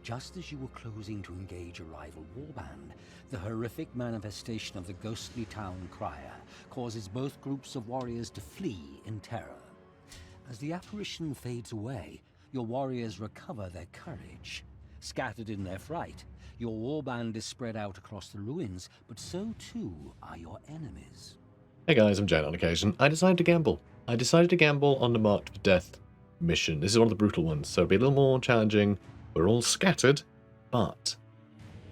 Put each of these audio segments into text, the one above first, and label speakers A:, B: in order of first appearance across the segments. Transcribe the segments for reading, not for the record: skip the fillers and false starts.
A: Just as you were closing to engage a rival warband, the horrific manifestation of the ghostly town crier causes both groups of warriors to flee in terror. As the apparition fades away, your warriors recover their courage. Scattered in their fright, your warband is spread out across the ruins, but so too are your enemies.
B: Hey guys, I'm Jan on occasion. I decided to gamble. I decided to gamble on the Marked for Death mission. This is one of the brutal ones, so it'll be a little more challenging. We're all scattered, but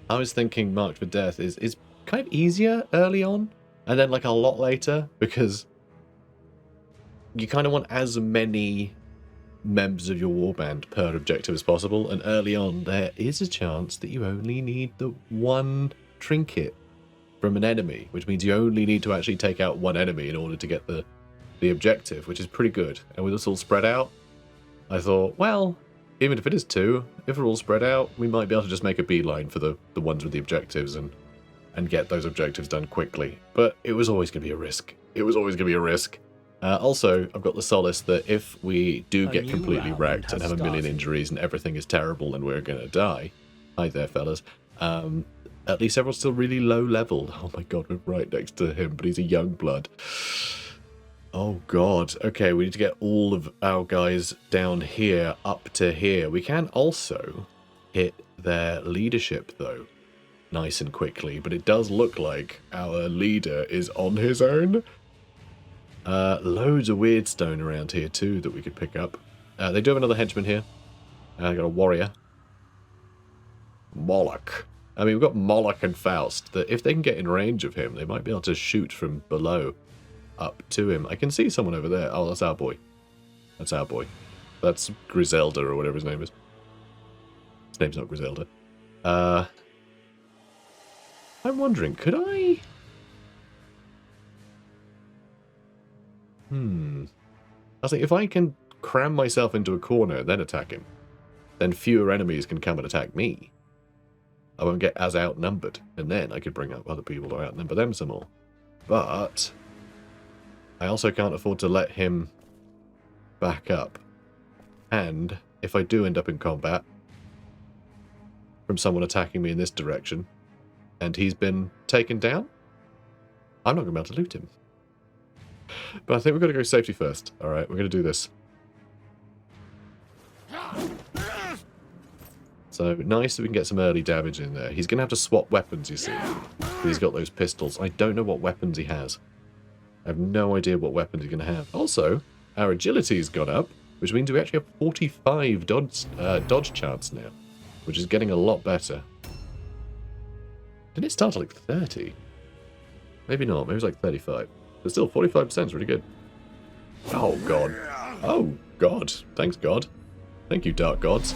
B: I was thinking Marked for Death is kind of easier early on, and then like a lot later, because you kind of want as many members of your warband per objective as possible, and early on there is a chance that you only need the one trinket from an enemy, which means you only need to actually take out one enemy in order to get the objective, which is pretty good. And with us all spread out, I thought, well, even if it is two, if we're all spread out, we might be able to just make a beeline for the ones with the objectives and get those objectives done quickly. But it was always going to be a risk. It was always going to be a risk. Also, I've got the solace that if we do get completely wrecked and have a million injuries and everything is terrible and we're going to die, hi there, fellas, at least everyone's still really low level. Oh my god, we're right next to him, but he's a young blood. Oh god. Okay, we need to get all of our guys down here up to here. We can also hit their leadership, though, nice and quickly. But it does look like our leader is on his own. Loads of wyrdstone around here, too, that we could pick up. They do have another henchman here. I got a warrior. Moloch. I mean, we've got Moloch and Faust, that if they can get in range of him, they might be able to shoot from below up to him. I can see someone over there. Oh, that's our boy. That's our boy. That's Griselda, or whatever his name is. His name's not Griselda. I'm wondering, could I... I think if I can cram myself into a corner and then attack him, then fewer enemies can come and attack me. I won't get as outnumbered, and then I could bring up other people to outnumber them some more. But I also can't afford to let him back up. And if I do end up in combat from someone attacking me in this direction, and he's been taken down, I'm not going to be able to loot him. But I think we've got to go safety first. Alright, we're going to do this. So, nice that we can get some early damage in there. He's going to have to swap weapons, you see. He's got those pistols. I don't know what weapons he has. I have no idea what weapons he's going to have. Also, our agility's gone up, which means we actually have 45 dodge chance now, which is getting a lot better. Didn't it start at like 30? Maybe not. Maybe it was like 35. But still, 45% is really good. Oh, God. Oh, God. Thanks, God. Thank you, Dark Gods.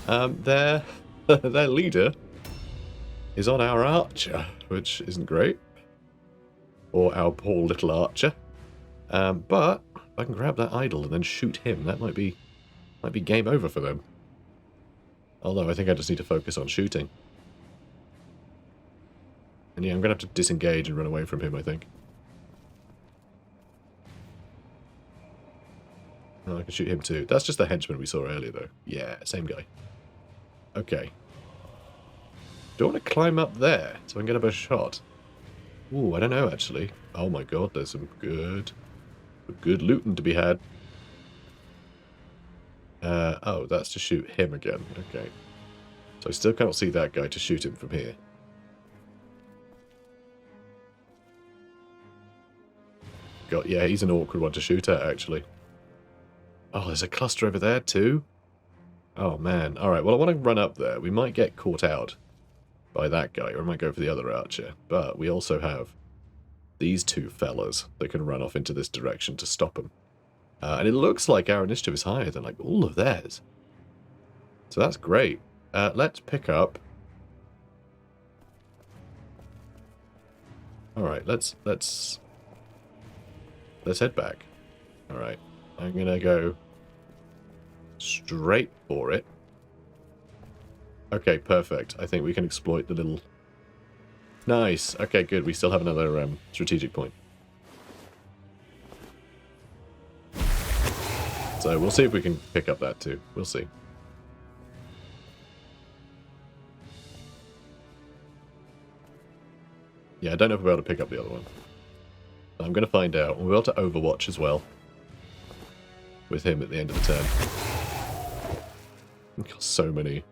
B: Their leader is on our archer, which isn't great. Or our poor little archer. But if I can grab that idol and then shoot him, that might be game over for them. Although I think I just need to focus on shooting. And yeah, I'm going to have to disengage and run away from him, I think. Oh, I can shoot him too. That's just the henchman we saw earlier, though. Yeah, same guy. Okay. Do I want to climb up there so I can get a better shot? Ooh, I don't know, actually. Oh my god, there's some good looting to be had. Oh, that's to shoot him again. Okay. So I still can't see that guy to shoot him from here. God, yeah, he's an awkward one to shoot at, actually. Oh, there's a cluster over there, too. Oh, man. Alright, well, I want to run up there. We might get caught out by that guy, or I might go for the other archer. But we also have these two fellas that can run off into this direction to stop them. And it looks like our initiative is higher than, like, all of theirs. So that's great. Let's pick up... Alright, let's head back. Alright. I'm gonna go straight for it. Okay, perfect. I think we can exploit the little... Nice. Okay, good. We still have another strategic point. So we'll see if we can pick up that too. We'll see. Yeah, I don't know if we'll be able to pick up the other one. I'm going to find out. We'll be able to overwatch as well. With him at the end of the turn. Got so many.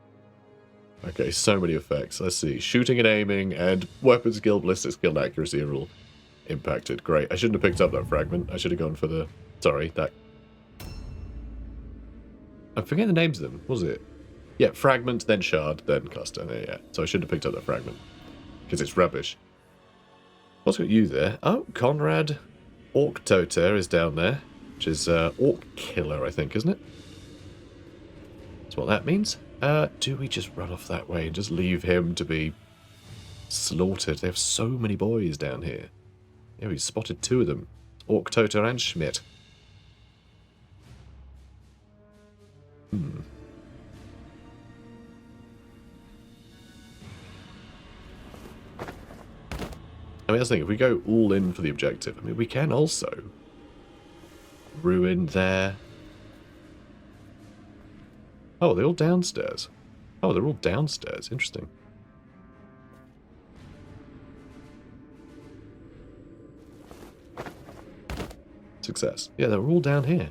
B: Okay, so many effects. Let's see. Shooting and aiming and weapon skill, ballistic skill, and accuracy are all impacted. Great. I shouldn't have picked up that fragment. I should have gone for the... Sorry, that... I'm forgetting the names of them. What was it? Yeah, fragment, then shard, then cluster. Yeah. So I should have picked up that fragment. Because it's rubbish. What's got you there? Oh, Conrad Orc Toter is down there. Which is Orc Killer, I think, isn't it? That's what that means. Do we just run off that way and just leave him to be slaughtered? They have so many boys down here. Yeah, we spotted 2 of them. Orc Toter and Schmidt. I mean, that's the thing. If we go all in for the objective, I mean, we can also ruin there. Oh, they're all downstairs. Oh, they're all downstairs. Interesting. Success. Yeah, they're all down here.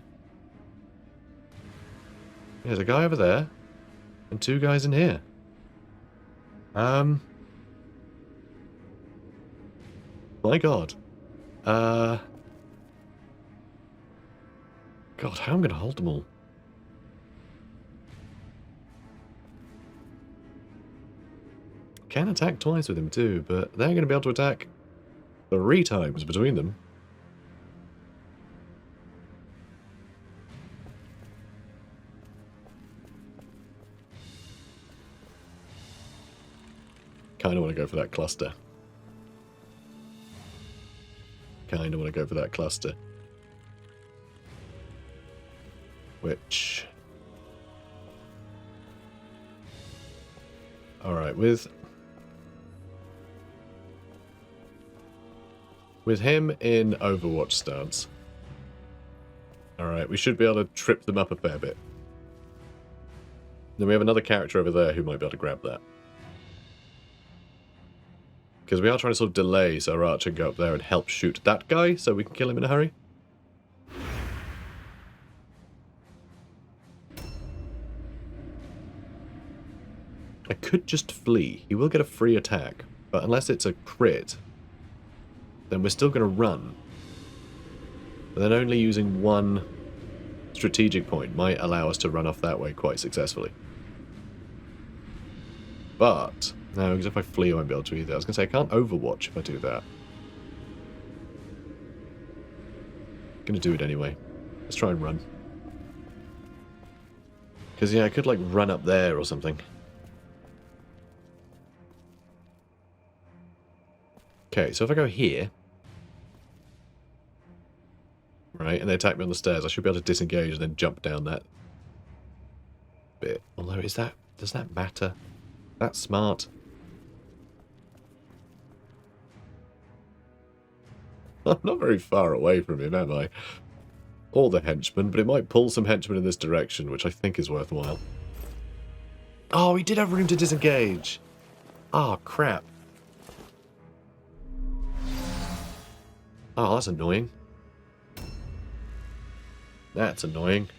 B: There's a guy over there, and 2 guys in here. My God. God, how am I going to hold them all? Can attack twice with him too, but they're going to be able to attack 3 times between them. Kind of want to go for that cluster. Kind of want to go for that cluster. Which... Alright, with him in Overwatch stance. Alright, we should be able to trip them up a fair bit. Then we have another character over there who might be able to grab that. Because we are trying to sort of delay so our archer can go up there and help shoot that guy so we can kill him in a hurry. I could just flee. He will get a free attack, but unless it's a crit, then we're still going to run. But then only using 1 strategic point might allow us to run off that way quite successfully. But, no, because if I flee I won't be able to either. I was going to say, I can't overwatch if I do that. I'm going to do it anyway. Let's try and run. Because, yeah, I could, like, run up there or something. Okay, so if I go here, right, and they attack me on the stairs, I should be able to disengage and then jump down that bit. Although, does that matter? That's smart. I'm not very far away from him, am I? Or the henchman, but it might pull some henchmen in this direction, which I think is worthwhile. Oh, he did have room to disengage. Oh, crap. Oh, that's annoying. That's annoying.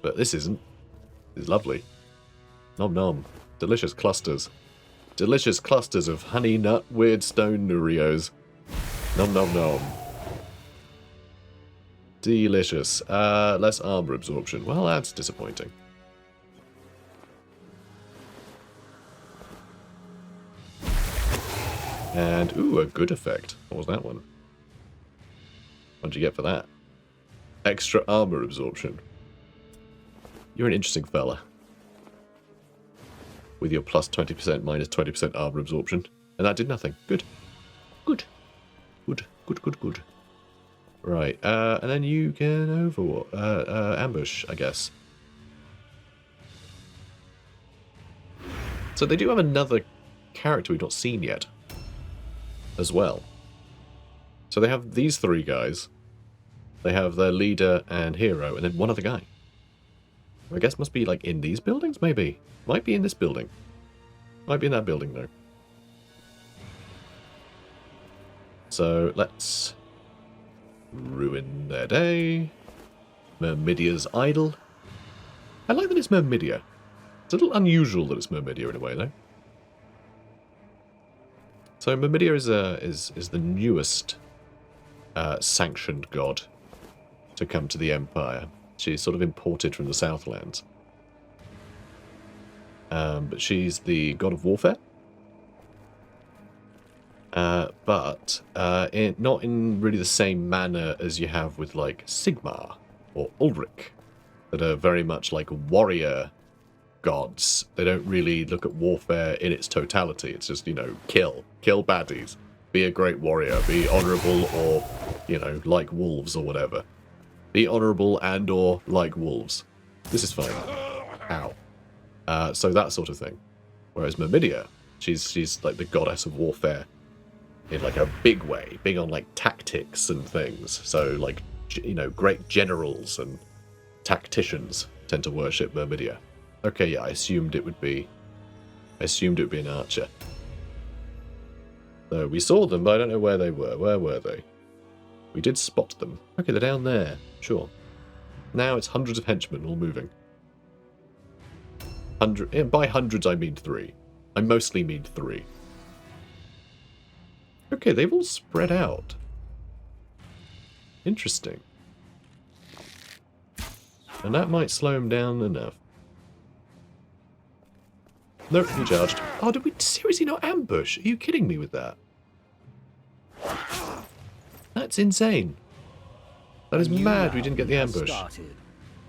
B: But this isn't. It's lovely. Nom nom. Delicious clusters. Delicious clusters of honey nut wyrdstone Nurios. Nom nom nom. Delicious. Less armor absorption. Well, that's disappointing. And, ooh, a good effect. What was that one? What did you get for that? Extra armor absorption. You're an interesting fella. With your plus 20%, minus 20% armor absorption. And that did nothing. Good. Good. Good, good, good, good. Right, and then you can ambush, I guess. So they do have another character we've not seen yet. As well. So they have these 3 guys. They have their leader and hero, and then one other guy. I guess must be like in these buildings, maybe. Might be in this building. Might be in that building, though. So, let's ruin their day. Myrmidia's idol. I like that it's Myrmidia. It's a little unusual that it's Myrmidia in a way, though. So Myrmidia is the newest sanctioned god to come to the Empire. She's sort of imported from the Southlands. But she's the god of warfare. But not in really the same manner as you have with like Sigmar or Ulrich, that are very much like warrior gods. They don't really look at warfare in its totality. It's just, you know, kill baddies, be a great warrior, be honourable, or, you know, like wolves or whatever. Be honourable and or like wolves. This is fine. Ow. So that sort of thing. Whereas Myrmidia, she's like the goddess of warfare in like a big way, big on like tactics and things. So like, you know, great generals and tacticians tend to worship Myrmidia. Okay, yeah, I assumed it would be an archer. So we saw them, but I don't know where they were. Where were they? We did spot them. Okay, they're down there. Sure. Now it's hundreds of henchmen all moving. By hundreds, I mean 3. I mostly mean 3. Okay, they've all spread out. Interesting. And that might slow them down enough. Nope, he charged. Oh, did we seriously not ambush? Are you kidding me with that? That's insane. That is mad we didn't get the ambush.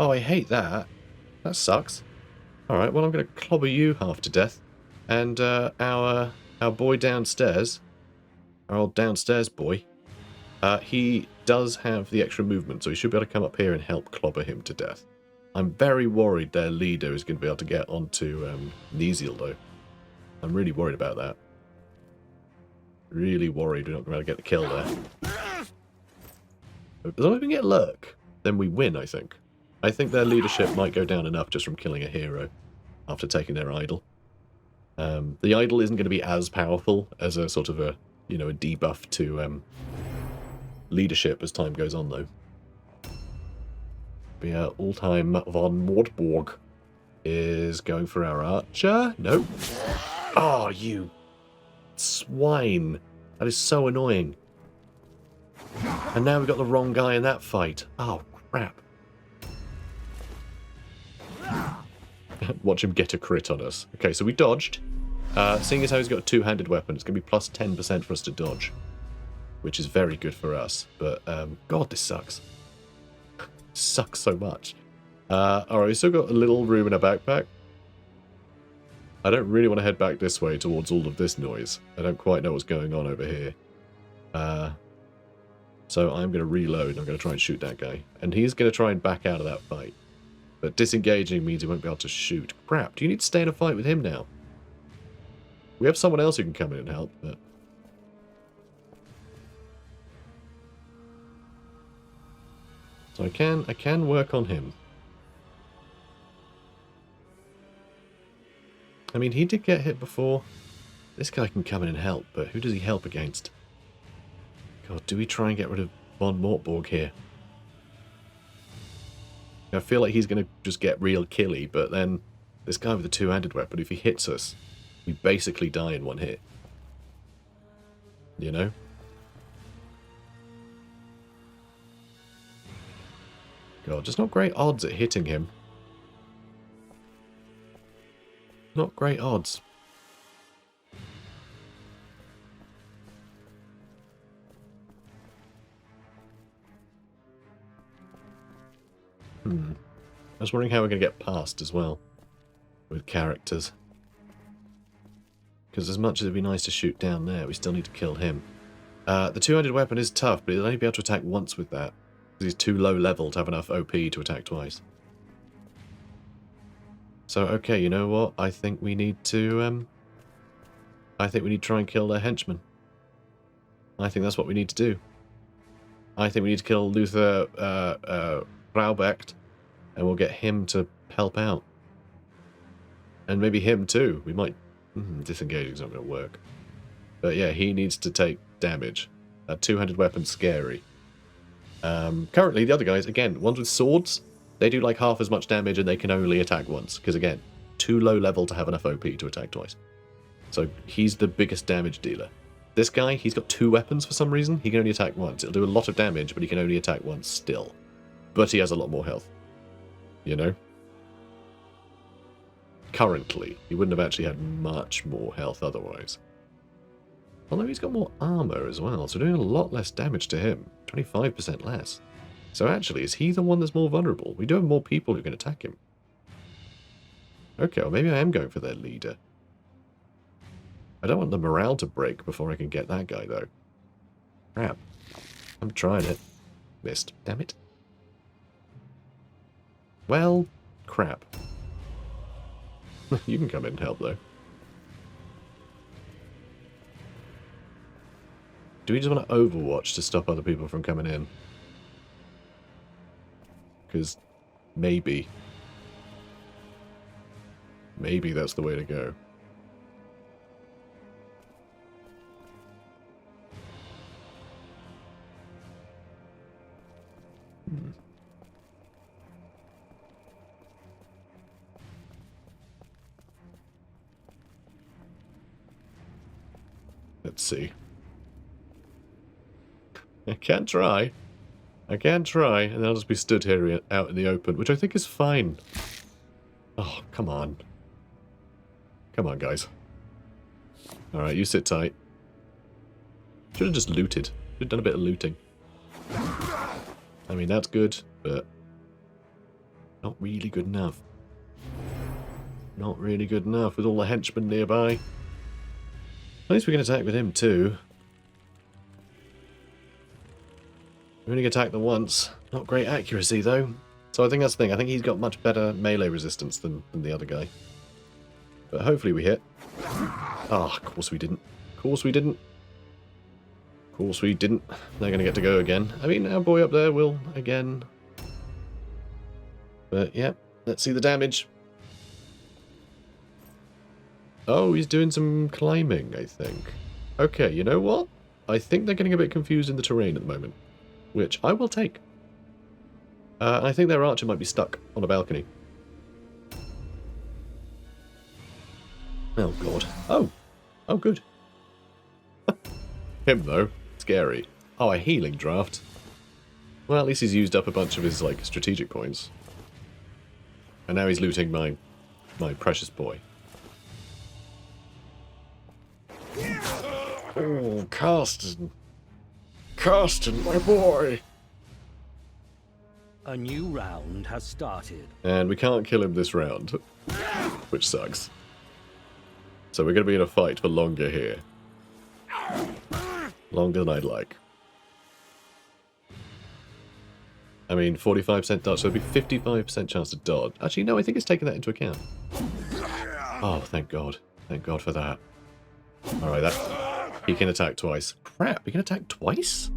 B: Oh, I hate that. That sucks. Alright, well I'm going to clobber you half to death. And our boy downstairs, our old downstairs boy, he does have the extra movement, so he should be able to come up here and help clobber him to death. I'm very worried their leader is going to be able to get onto Neziel, though. I'm really worried about that. Really worried we're not going to be able to get the kill there. As long as we can get Lurk, then we win, I think. I think their leadership might go down enough just from killing a hero after taking their idol. The idol isn't going to be as powerful as a sort of a, you know, a debuff to leadership as time goes on, though. Be all-time von Mordborg is going for our archer. Nope. Oh, you swine. That is so annoying. And now we've got the wrong guy in that fight. Oh, crap. Watch him get a crit on us. Okay, so we dodged. Seeing as how he's got a two-handed weapon, it's going to be plus 10% for us to dodge, which is very good for us. But, God, this sucks. Sucks so much. Alright, we still got a little room in our backpack. I don't really want to head back this way towards all of this noise. I don't quite know what's going on over here. So I'm going to reload. I'm going to try and shoot that guy. And he's going to try and back out of that fight. But disengaging means he won't be able to shoot. Crap, do you need to stay in a fight with him now? We have someone else who can come in and help, but... So I can work on him. I mean, he did get hit before. This guy can come in and help, but who does he help against? God, do we try and get rid of von Mortborg here? I feel like he's going to just get real killy, but then this guy with the two-handed weapon, if he hits us, we basically die in one hit. You know? God, just not great odds at hitting him. Not great odds. I was wondering how we're going to get past as well with characters. Because as much as it'd be nice to shoot down there, we still need to kill him. The two-handed weapon is tough, but he'll only be able to attack once with that. Because he's too low level to have enough OP to attack twice. So, okay, you know what? I think we need to, try and kill their henchmen. I think that's what we need to do. I think we need to kill Luther, Raubecht, and we'll get him to help out. And maybe him too. We might Disengaging's not going to work. But yeah, he needs to take damage. That two-handed weapon's scary. Currently, the other guys, again, ones with swords, they do like half as much damage and they can only attack once. Because again, too low level to have enough OP to attack twice. So he's the biggest damage dealer. This guy, he's got 2 weapons for some reason. He can only attack once. It'll do a lot of damage, but he can only attack once still. But he has a lot more health. You know? Currently. He wouldn't have actually had much more health otherwise. Although he's got more armor as well, so doing a lot less damage to him. 25% less. So actually, is he the one that's more vulnerable? We do have more people who can attack him. Okay, well maybe I am going for their leader. I don't want the morale to break before I can get that guy, though. Crap. I'm trying it. Missed. Damn it. Well, crap. You can come in and help, though. Do we just want to overwatch to stop other people from coming in? Because maybe. Maybe that's the way to go. Let's see. I can try. I can try, and then I'll just be stood here out in the open, which I think is fine. Oh, come on. Come on, guys. Alright, you sit tight. Should have just looted. Should have done a bit of looting. I mean, that's good, but not really good enough. Not really good enough with all the henchmen nearby. At least we can attack with him too. We only attacked them once. Not great accuracy though. So I think that's the thing. I think he's got much better melee resistance than the other guy. But hopefully we hit. Ah, of course we didn't. Of course we didn't. Of course we didn't. They're going to get to go again. I mean, our boy up there will again. But yeah, let's see the damage. Oh, he's doing some climbing, I think. Okay, you know what? I think they're getting a bit confused in the terrain at the moment. Which I will take. I think their archer might be stuck on a balcony. Oh, God. Oh! Oh, good. Him, though. Scary. Oh, a healing draft. Well, at least he's used up a bunch of his, like, strategic points. And now he's looting my precious boy. Oh, Carsten. Carsten, my boy.
A: A new round has started.
B: And we can't kill him this round. Which sucks. So we're going to be in a fight for longer here. Longer than I'd like. I mean, 45% dodge, so it'd be 55% chance to dodge. Actually, no, I think it's taken that into account. Oh, thank God. Thank God for that. Alright, he can attack twice. Crap, he can attack twice?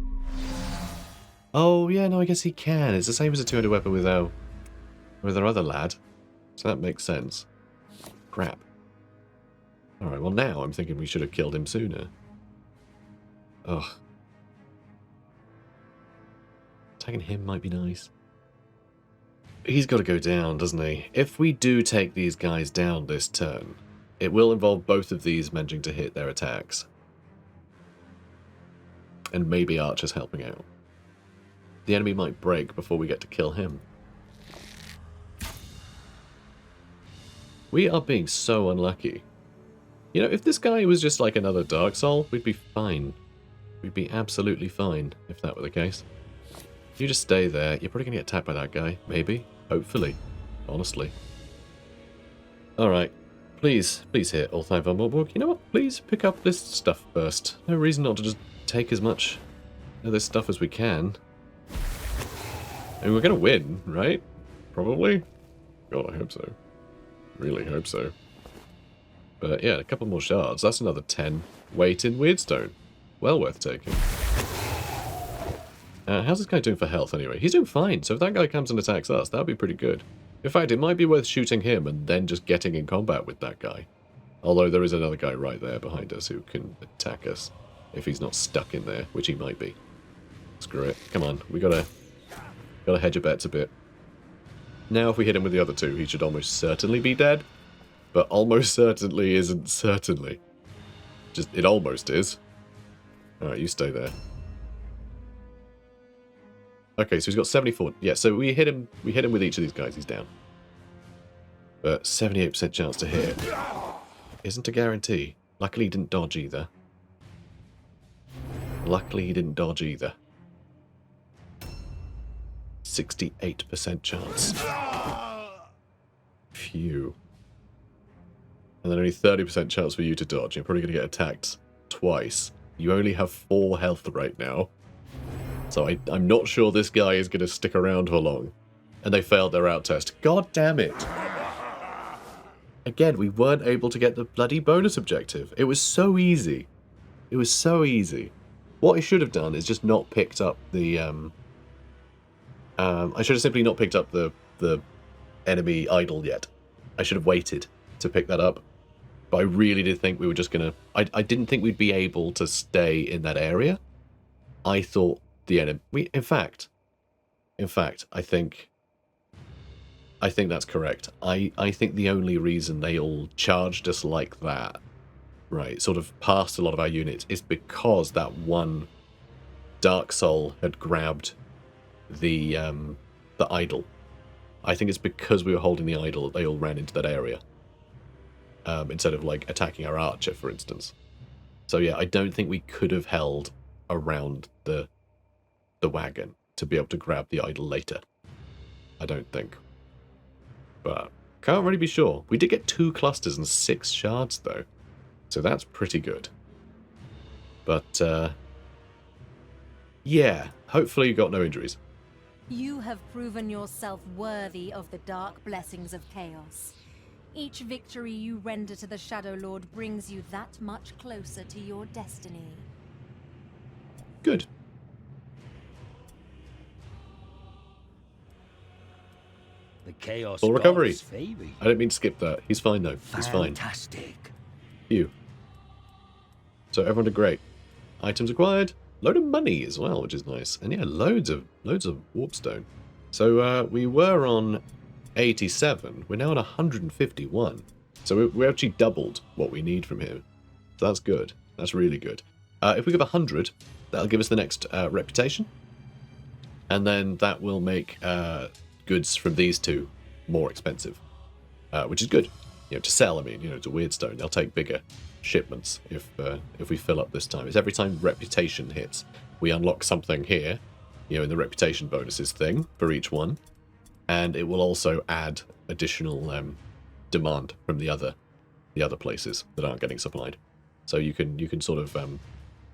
B: Oh, yeah, no, I guess he can. It's the same as a two-handed weapon with our other lad. So that makes sense. Crap. Alright, well now I'm thinking we should have killed him sooner. Ugh. Attacking him might be nice. He's got to go down, doesn't he? If we do take these guys down this turn, it will involve both of these managing to hit their attacks. And maybe Archer's helping out. The enemy might break before we get to kill him. We are being so unlucky. You know, if this guy was just like another Dark Soul, we'd be fine. We'd be absolutely fine if that were the case. You just stay there. You're probably going to get attacked by that guy. Maybe. Hopefully. Honestly. Alright. Please hit Ulthine von Morburg. You know what? Please pick up this stuff first. No reason not to just take as much of this stuff as we can. I mean, we're going to win, right? Probably? God, I hope so. Really hope so. But yeah, a couple more shards. That's another 10 weight in Wyrdstone. Well worth taking. How's this guy doing for health anyway? He's doing fine, so if that guy comes and attacks us, that would be pretty good. In fact, it might be worth shooting him and then just getting in combat with that guy. Although there is another guy right there behind us who can attack us if he's not stuck in there, which he might be. Screw it. Come on, we gotta hedge our bets a bit. Now if we hit him with the other two, he should almost certainly be dead. But almost certainly isn't certainly. Just, it almost is. Alright, you stay there. Okay, so he's got 74. Yeah, so we hit him with each of these guys, he's down. But 78% chance to hit isn't a guarantee. Luckily he didn't dodge either. Luckily he didn't dodge either. 68% chance. Phew. And then only 30% chance for you to dodge. You're probably going to get attacked twice. You only have 4 health right now. So I'm not sure this guy is going to stick around for long. And they failed their rout test. God damn it. Again, we weren't able to get the bloody bonus objective. It was so easy. It was so easy. What I should have done is just not picked up the... I should have simply not picked up the enemy idol yet. I should have waited to pick that up. But I really did think we were just going to... I didn't think we'd be able to stay in that area. I thought the enemy... In fact, I think that's correct. I think the only reason they all charged us like that, right, sort of past a lot of our units, is because that one Dark Soul had grabbed the idol. I think it's because we were holding the idol that they all ran into that area. Instead of, like, attacking our archer, for instance. So, yeah, I don't think we could have held around the wagon to be able to grab the idol later. I don't think. But can't really be sure. We did get 2 clusters and 6 shards, though. So that's pretty good. But, yeah, hopefully you got no injuries.
C: You have proven yourself worthy of the dark blessings of chaos. Each victory you render to the Shadow Lord brings you that much closer to your destiny.
B: Good.
A: The chaos
B: Full recovery.
A: gods favor you.
B: I didn't mean to skip that. He's fine, though. He's fine.
A: Fantastic.
B: Phew. So everyone did great. Items acquired. Load of money as well, which is nice. And yeah, loads of warpstone. So we were on 87. We're now on 151. So we actually doubled what we need from him. So that's good. That's really good. If we give 100, that'll give us the next reputation. And then that will make goods from these two more expensive. Which is good. You know, to sell, I mean, you know, to Wyrdstone, they'll take bigger shipments if we fill up this time. It's every time reputation hits, we unlock something here, you know, in the reputation bonuses thing for each one. And it will also add additional demand from the other places that aren't getting supplied. So you can sort of,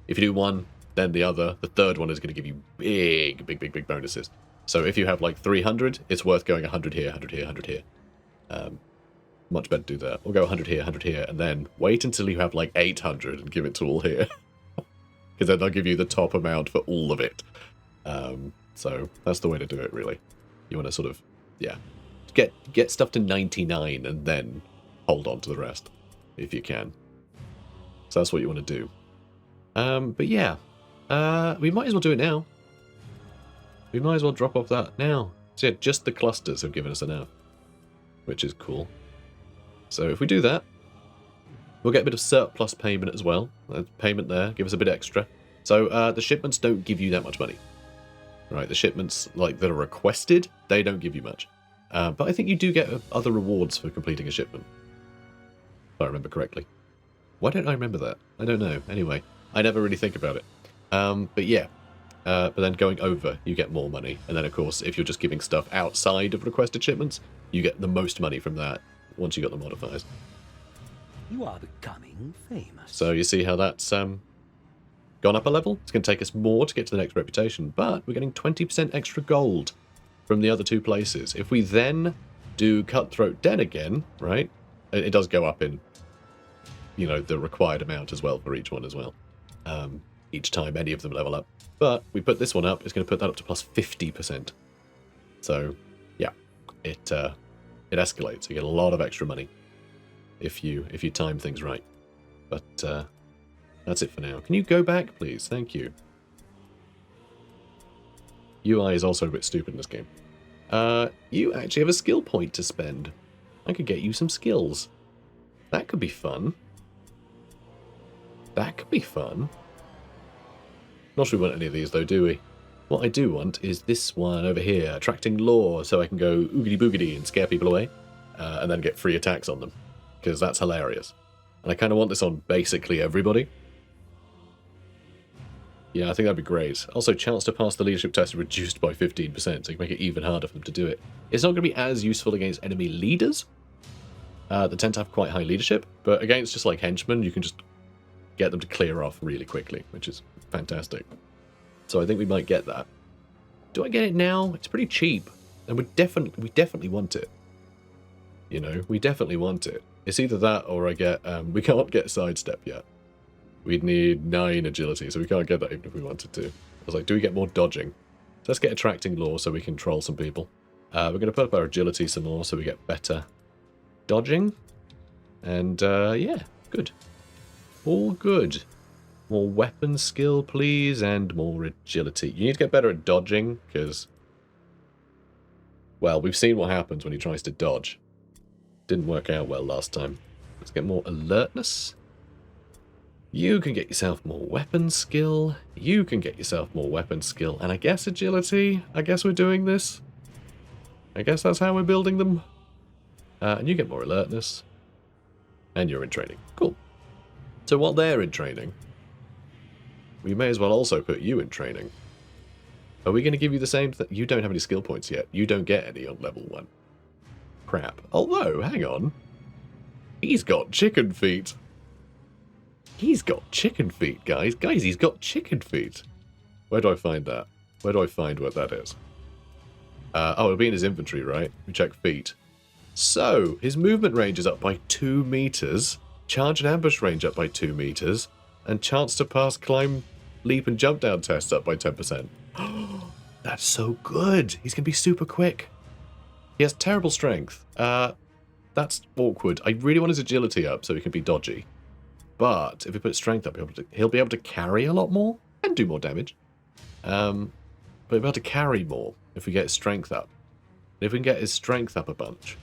B: if you do one, then the other, the third one is going to give you big bonuses. So if you have like 300, it's worth going 100 here, 100 here, 100 here. Much better do that. We'll go 100 here, 100 here, and then wait until you have like 800 and give it to all here. Because then they'll give you the top amount for all of it. So that's the way to do it, really. You want to sort of, yeah, get stuff to 99 and then hold on to the rest, if you can. So that's what you want to do. But yeah, we might as well do it now. We might as well drop off that now. So yeah, just the clusters have given us enough, which is cool. So if we do that, we'll get a bit of surplus payment as well. Payment there, give us a bit extra. So the shipments don't give you that much money. Right, the shipments like that are requested, they don't give you much. But I think you do get other rewards for completing a shipment. If I remember correctly. Why don't I remember that? I don't know. Anyway, I never really think about it. But yeah. But then going over, you get more money. And then, of course, if you're just giving stuff outside of requested shipments, you get the most money from that once you got the modifiers.
A: You are becoming famous.
B: So you see how that's gone up a level? It's going to take us more to get to the next reputation, but we're getting 20% extra gold from the other two places. If we then do Cutthroat Den again, right, it does go up in, you know, the required amount as well for each one as well. Each time any of them level up. But we put this one up, it's going to put that up to plus 50%. So, yeah, it escalates. You get a lot of extra money. if you time things right. But that's it for now. Can you go back, please? Thank you. UI is also a bit stupid in this game. You actually have a skill point to spend. I could get you some skills. That could be fun. That could be fun. Not sure we want any of these though, do we? What I do want is this one over here, attracting lore, so I can go oogity boogity and scare people away, and then get free attacks on them, because that's hilarious. And I kind of want this on basically everybody. Yeah, I think that'd be great. Also, chance to pass the leadership test is reduced by 15%, so you can make it even harder for them to do it. It's not going to be as useful against enemy leaders that tend to have quite high leadership, but against just like henchmen, you can just get them to clear off really quickly, which is fantastic. So I think we might get that. Do I get it now? It's pretty cheap, and we definitely want it. You know, we definitely want it. It's either that or I get, we can't get sidestep yet. We'd need 9 agility, so we can't get that even if we wanted to. I was like, do we get more dodging? So let's get attracting lore so we can troll some people. We're going to put up our agility some more so we get better dodging. And yeah, good. All good. More weapon skill, please, and more agility. You need to get better at dodging, because, well, we've seen what happens when he tries to dodge. Didn't work out well last time. Let's get more alertness. You can get yourself more weapon skill. You can get yourself more weapon skill. And I guess agility. I guess we're doing this. I guess that's how we're building them. And you get more alertness. And you're in training. Cool. So while they're in training, we may as well also put you in training. Are we going to give you the same thing? You don't have any skill points yet. You don't get any on level 1. Crap. Although, hang on. He's got chicken feet. He's got chicken feet, guys. Guys, he's got chicken feet. Where do I find that? Where do I find what that is? Oh, it'll be in his inventory, right? We check feet. So, his movement range is up by 2 meters. Charge and ambush range up by 2 meters. And chance to pass climb, leap, and jump down tests up by 10%. That's so good. He's going to be super quick. He has terrible strength. That's awkward. I really want his agility up so he can be dodgy. But if we put strength up, he'll be able to carry a lot more and do more damage. But he'll be able to carry more if we get his strength up. And if we can get his strength up a bunch,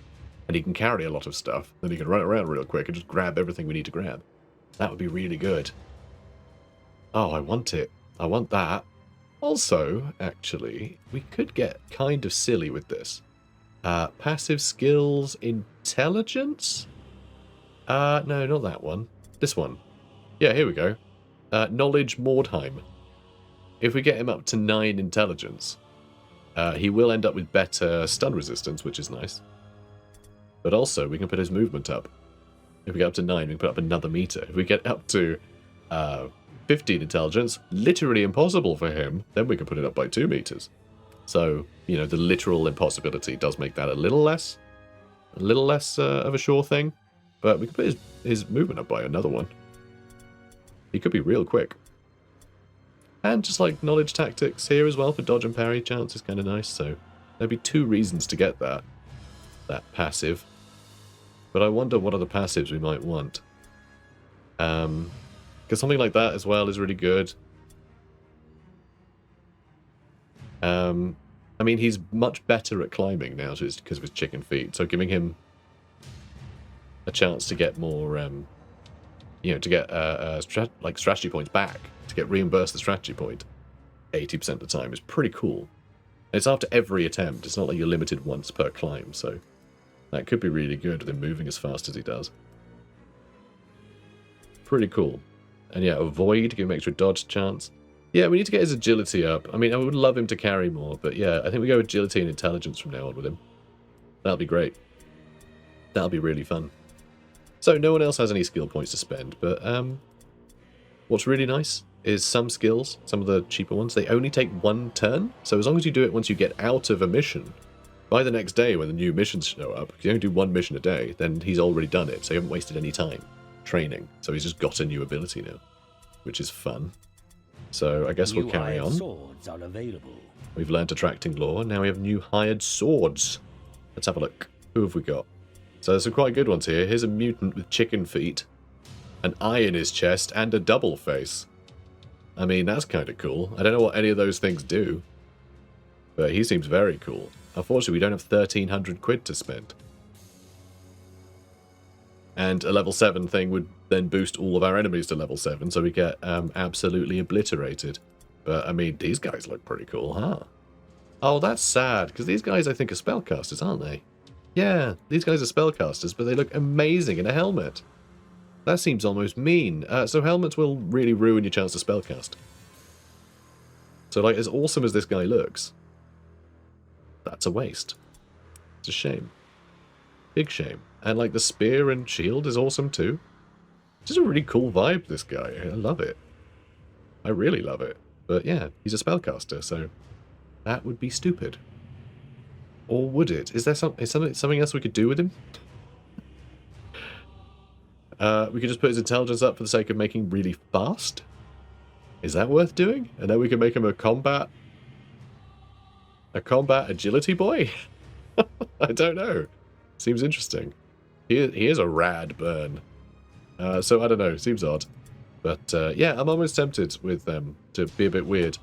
B: and he can carry a lot of stuff, then he can run around real quick and just grab everything we need to grab. That would be really good. Oh, I want it. I want that. Also, actually, we could get kind of silly with this. Passive skills, intelligence? No, not that one. This one. Yeah, here we go. Knowledge Mordheim. If we get him up to 9 intelligence, he will end up with better stun resistance, which is nice. But also, we can put his movement up. If we get up to 9, we can put up another meter. If we get up to 15 intelligence, literally impossible for him, then we can put it up by 2 meters. So, you know, the literal impossibility does make that a little less of a sure thing. But we can put his movement up by another one. He could be real quick. And just like knowledge tactics here as well for dodge and parry chance is kind of nice. So there'd be 2 reasons to get that passive. But I wonder what other passives we might want. Because something like that as well is really good. I mean, he's much better at climbing now because of his chicken feet. So giving him a chance to get more, you know, to get strategy points back, to get reimbursed the strategy point 80% of the time is pretty cool. And it's after every attempt. It's not like you're limited once per climb, so that could be really good with him moving as fast as he does. Pretty cool. And yeah, avoid, give him extra dodge chance. Yeah, we need to get his agility up. I mean, I would love him to carry more, but yeah, I think we go agility and intelligence from now on with him. That'll be great. That'll be really fun. So no one else has any skill points to spend, but what's really nice is some skills, some of the cheaper ones, they only take 1 turn. So as long as you do it once you get out of a mission, by the next day when the new missions show up, if you only do 1 mission a day, then he's already done it, so you haven't wasted any time training. So he's just got a new ability now, which is fun. So I guess we'll carry on.
A: Swords are available.
B: We've learned attracting lore, now we have new hired swords. Let's have a look. Who have we got? So there's some quite good ones here. Here's a mutant with chicken feet, an eye in his chest, and a double face. I mean, that's kind of cool. I don't know what any of those things do, but he seems very cool. Unfortunately, we don't have 1,300 quid to spend. And a level 7 thing would then boost all of our enemies to level 7, so we get absolutely obliterated. But, I mean, these guys look pretty cool, huh? Oh, that's sad, because these guys, I think, are spellcasters, aren't they? Yeah, these guys are spellcasters, but they look amazing in a helmet. That seems almost mean. So helmets will really ruin your chance to spellcast. So, like, as awesome as this guy looks, that's a waste. It's a shame. Big shame. And, like, the spear and shield is awesome, too. Just a really cool vibe, this guy. I love it. I really love it. But, yeah, he's a spellcaster, so that would be stupid. Or would it? Is there something else we could do with him? We could just put his intelligence up for the sake of making really fast? Is that worth doing? And then we can make him a combat agility boy? I don't know. Seems interesting. He is a rad burn. So I don't know. Seems odd. But yeah, I'm almost tempted with them to be a bit weird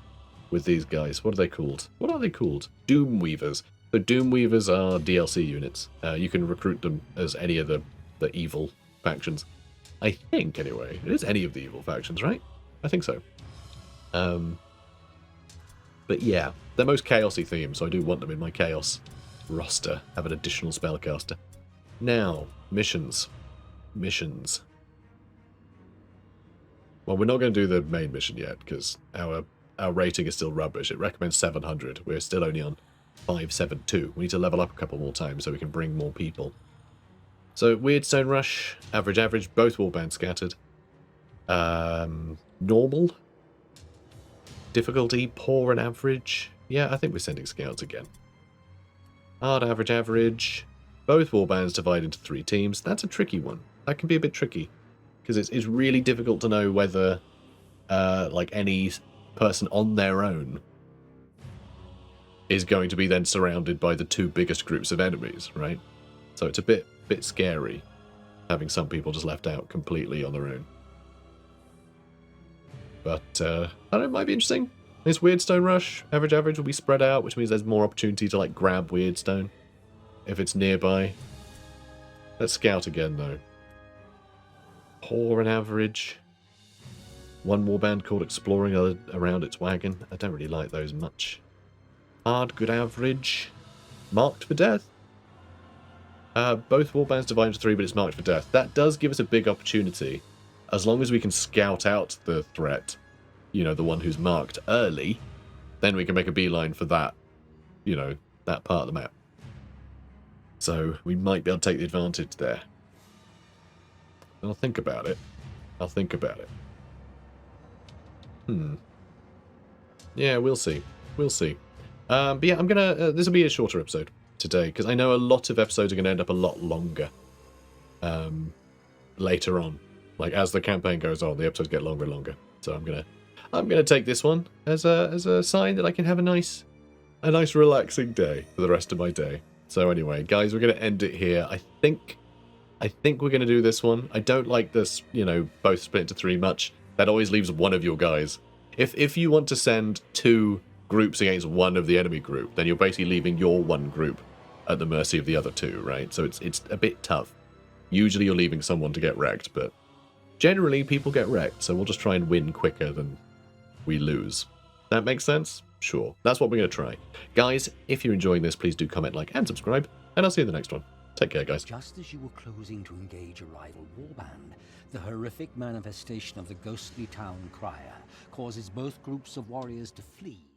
B: with these guys. What are they called? What are they called? Doom Weavers. The Doom Weavers are DLC units. You can recruit them as any of the evil factions. I think, anyway. It is any of the evil factions, right? I think so. But yeah, they're most chaosy themed, so I do want them in my chaos roster. Have an additional spellcaster. Now, missions. Missions. Well, we're not going to do the main mission yet, because our rating is still rubbish. It recommends 700. We're still only on 572. We need to level up a couple more times so we can bring more people. So, Wyrdstone Rush, average, both warbands scattered. Normal. Difficulty, poor and average. Yeah, I think we're sending scouts again. Hard, average. Both warbands divide into 3 teams. That's a tricky one. That can be a bit tricky. Because it's really difficult to know whether, like, any person on their own is going to be then surrounded by the 2 biggest groups of enemies, right? So it's a bit scary having some people just left out completely on their own. But, I don't know, it might be interesting. This Wyrdstone Rush, average will be spread out, which means there's more opportunity to, like, grab Wyrdstone if it's nearby. Let's scout again, though. Poor and average. One warband called Exploring around its wagon. I don't really like those much. Hard, good average. Marked for death. Both warbands divide into 3, but it's marked for death. That does give us a big opportunity. As long as we can scout out the threat, you know, the one who's marked early, then we can make a beeline for that, you know, that part of the map. So we might be able to take the advantage there. I'll think about it. Yeah, we'll see. But yeah, I'm gonna... this will be a shorter episode today, because I know a lot of episodes are going to end up a lot longer later on. Like, as the campaign goes on, the episodes get longer and longer. So I'm gonna take this one as a sign that I can have a nice relaxing day for the rest of my day. So anyway, guys, we're gonna end it here. I think we're gonna do this one. I don't like this, you know, both split into 3 much. That always leaves one of your guys. If you want to send 2 groups against one of the enemy group, then you're basically leaving your one group at the mercy of the other 2, right? So it's a bit tough. Usually you're leaving someone to get wrecked, but generally people get wrecked, so we'll just try and win quicker than we lose. That makes sense? Sure. That's what we're going to try. Guys, if you're enjoying this, please do comment, like, and subscribe, and I'll see you in the next one. Take care, guys.
A: Just as you were closing to engage a rival warband, the horrific manifestation of the ghostly town crier causes both groups of warriors to flee.